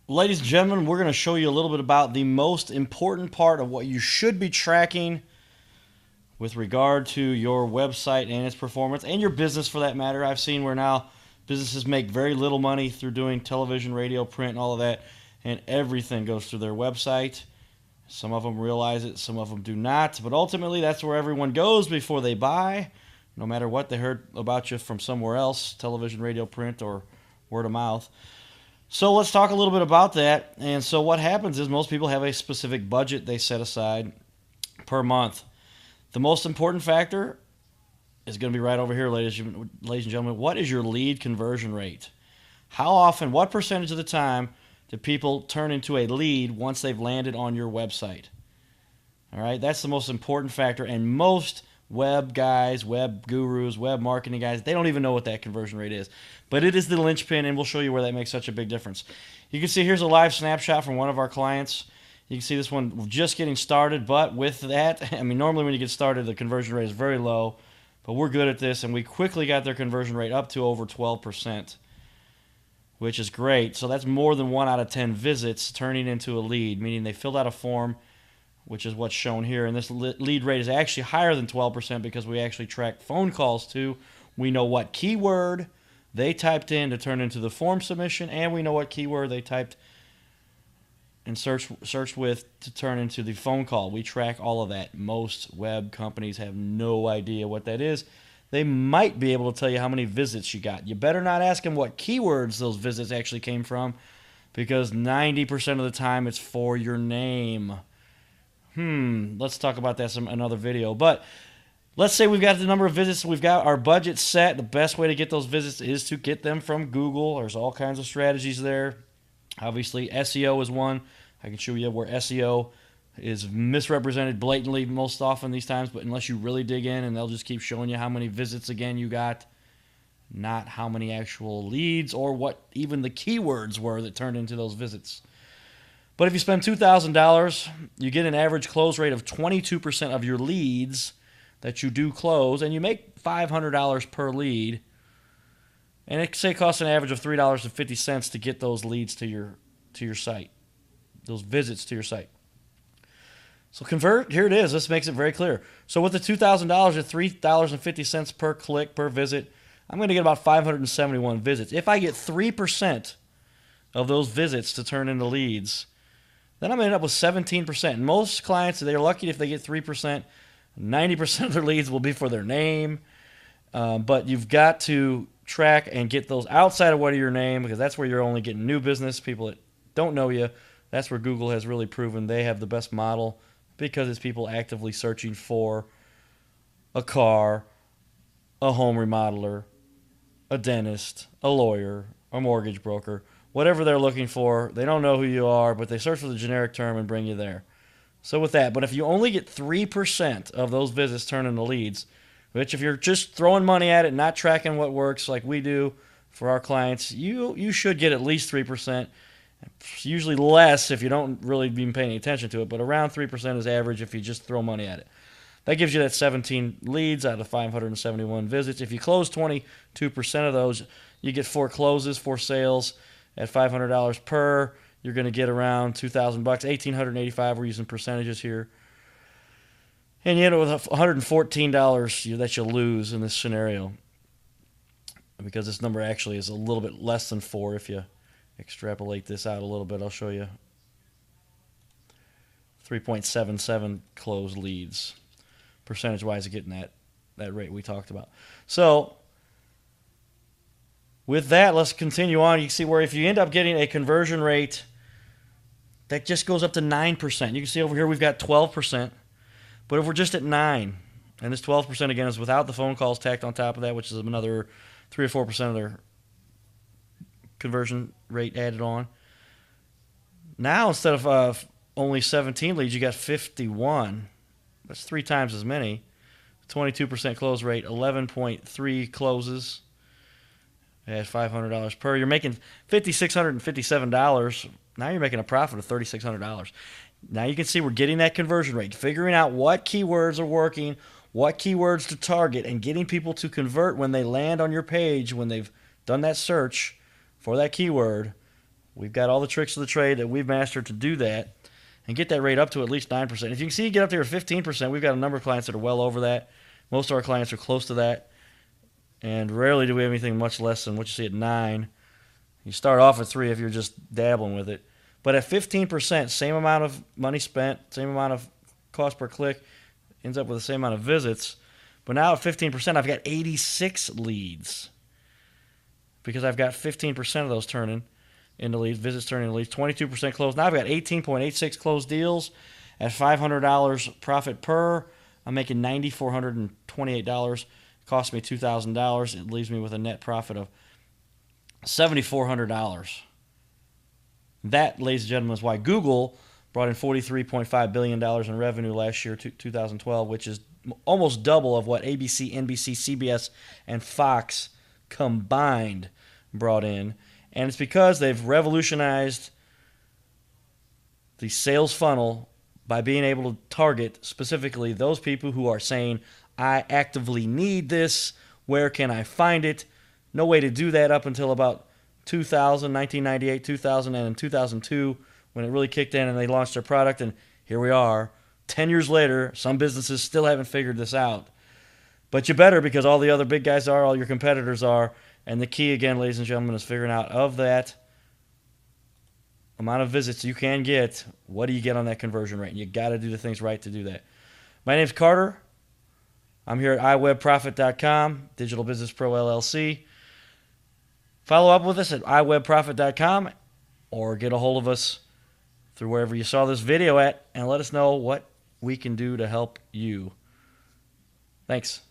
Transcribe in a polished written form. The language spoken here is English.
Ladies and gentlemen, we're going to show you a little bit about the most important part of what you should be tracking with regard to your website and its performance and your business for that matter. I've seen where now businesses make very little money through doing television, radio, print, and all of that, and everything goes through their website. Some of them realize it, some of them do not, but ultimately that's where everyone goes before they buy, no matter what they heard about you from somewhere else, television, radio, print, or word of mouth. So let's talk a little bit about that. And so what happens is most people have a specific budget they set aside per month. The most important factor is going to be right over here, ladies and gentlemen. What is your lead conversion rate? How often, what percentage of the time do people turn into a lead once they've landed on your website? All right, that's the most important factor. And most web guys, web gurus, web marketing guys, they don't even know what that conversion rate is. But it is the linchpin, and we'll show you where that makes such a big difference. You can see here's a live snapshot from one of our clients. You can see this one just getting started, but with that, I mean, normally when you get started, the conversion rate is very low, but we're good at this, and we quickly got their conversion rate up to over 12%, which is great. So that's more than 1 out of 10 visits turning into a lead, meaning they filled out a form, which is what's shown here. And this lead rate is actually higher than 12% because we actually track phone calls too. We know what keyword they typed in to turn into the form submission, and we know what keyword they typed and searched with to turn into the phone call. We track all of that. Most web companies have no idea what that is. They might be able to tell you how many visits you got. You better not ask them what keywords those visits actually came from, because 90% of the time it's for your name. Let's talk about that some another video. But let's say we've got the number of visits, we've got our budget set. The best way to get those visits is to get them from Google. There's all kinds of strategies there. Obviously, SEO is one. I can show you where SEO is misrepresented blatantly most often these times, but unless you really dig in, and they'll just keep showing you how many visits again you got, not how many actual leads or what even the keywords were that turned into those visits. But if you spend $2,000, you get an average close rate of 22% of your leads that you do close, and you make $500 per lead. And it say costs an average of $3.50 to get those leads to your site, those visits to your site. So convert, here it is. This makes it very clear. So with the $2,000 at $3.50 per click per visit, I'm going to get about 571 visits. If I get 3% of those visits to turn into leads, then I'm going to end up with 17%. And most clients, they're lucky if they get 3%. 90% of their leads will be for their name. But you've got to track and get those outside of what are your name, because that's where you're only getting new business, people that don't know you. That's where Google has really proven they have the best model, because it's people actively searching for a car, a home remodeler, a dentist, a lawyer, a mortgage broker, whatever they're looking for. They don't know who you are, but they search for the generic term and bring you there. So with that, but if you only get 3% of those visits turn into leads, which if you're just throwing money at it, not tracking what works like we do for our clients, you should get at least 3%. Usually less if you don't really be paying attention to it, but around 3% is average if you just throw money at it. That gives you that 17 leads out of 571 visits. If you close 22% of those, you get 4 closes, 4 sales at $500 per. You're going to get around $2,000, $1,885. We're using percentages here. And you end up with $114 that you'll lose in this scenario, because this number actually is a little bit less than 4 if you extrapolate this out a little bit. I'll show you 3.77 closed leads, percentage-wise of getting that rate we talked about. So with that, let's continue on. You can see where if you end up getting a conversion rate that just goes up to 9%. You can see over here we've got 12%. But if we're just at 9, and this 12% again is without the phone calls tacked on top of that, which is another 3 or 4% of their conversion rate added on. Now instead of only 17 leads, you got 51. That's 3 times as many. 22% close rate, 11.3 closes at $500 per. You're making $5,657. Now you're making a profit of $3,600. Now you can see we're getting that conversion rate, figuring out what keywords are working, what keywords to target, and getting people to convert when they land on your page, when they've done that search for that keyword. We've got all the tricks of the trade that we've mastered to do that and get that rate up to at least 9%. If you can see it get up there to 15%, we've got a number of clients that are well over that. Most of our clients are close to that. And rarely do we have anything much less than what you see at 9. You start off at 3 if you're just dabbling with it. But at 15%, same amount of money spent, same amount of cost per click, ends up with the same amount of visits. But now at 15%, I've got 86 leads because I've got 15% of those turning into leads, visits turning into leads, 22% closed. Now I've got 18.86 closed deals at $500 profit per. I'm making $9,428. Cost me $2,000. It leaves me with a net profit of $7,400. That, ladies and gentlemen, is why Google brought in $43.5 billion in revenue last year, 2012, which is almost double of what ABC, NBC, CBS, and Fox combined brought in. And it's because they've revolutionized the sales funnel by being able to target specifically those people who are saying, I actively need this. Where can I find it? No way to do that up until about 2000, 1998, 2000, and 2002 when it really kicked in and they launched their product. And here we are. 10 years later, some businesses still haven't figured this out. But you better, because all the other big guys are, all your competitors are. And the key, again, ladies and gentlemen, is figuring out of that amount of visits you can get, what do you get on that conversion rate? And you got to do the things right to do that. My name's Carter. I'm here at iWebProfit.com, Digital Business Pro LLC. Follow up with us at iWebProfit.com or get a hold of us through wherever you saw this video at and let us know what we can do to help you. Thanks.